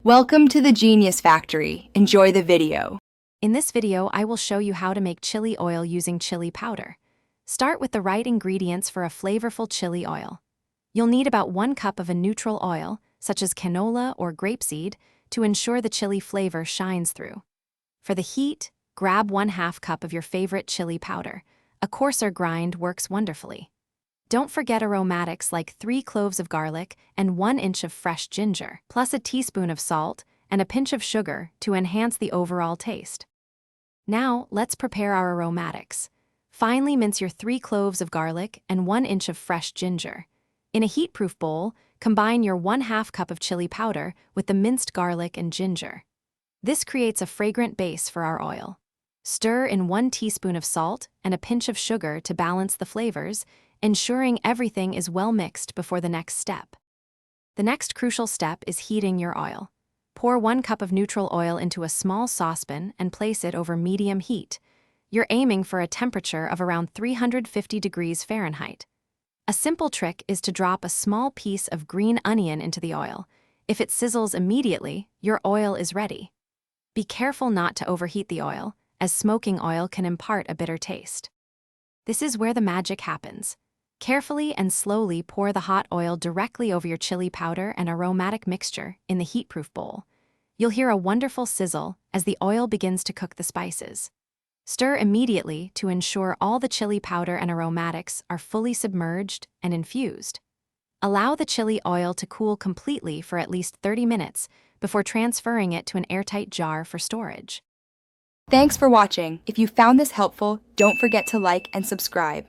Welcome to the Genius Factory. Enjoy the video. In this video, I will show you how to make chili oil using chili powder. Start with the right ingredients for a flavorful chili oil. You'll need about 1 cup of a neutral oil, such as canola or grapeseed, to ensure the chili flavor shines through. For the heat, grab 1/2 cup of your favorite chili powder. A coarser grind works wonderfully. Don't forget aromatics like 3 cloves of garlic and 1 inch of fresh ginger, plus a teaspoon of salt and a pinch of sugar to enhance the overall taste. Now, let's prepare our aromatics. Finely mince your 3 cloves of garlic and 1 inch of fresh ginger. In a heat-proof bowl, combine your 1/2 cup of chili powder with the minced garlic and ginger. This creates a fragrant base for our oil. Stir in 1 teaspoon of salt and a pinch of sugar to balance the flavors, ensuring everything is well mixed before the next step. The next crucial step is heating your oil. Pour 1 cup of neutral oil into a small saucepan and place it over medium heat. You're aiming for a temperature of around 350 degrees Fahrenheit. A simple trick is to drop a small piece of green onion into the oil. If it sizzles immediately, your oil is ready. Be careful not to overheat the oil, as smoking oil can impart a bitter taste. This is where the magic happens. Carefully and slowly pour the hot oil directly over your chili powder and aromatic mixture in the heat-proof bowl. You'll hear a wonderful sizzle as the oil begins to cook the spices. Stir immediately to ensure all the chili powder and aromatics are fully submerged and infused. Allow the chili oil to cool completely for at least 30 minutes before transferring it to an airtight jar for storage. Thanks for watching. If you found this helpful, don't forget to like and subscribe.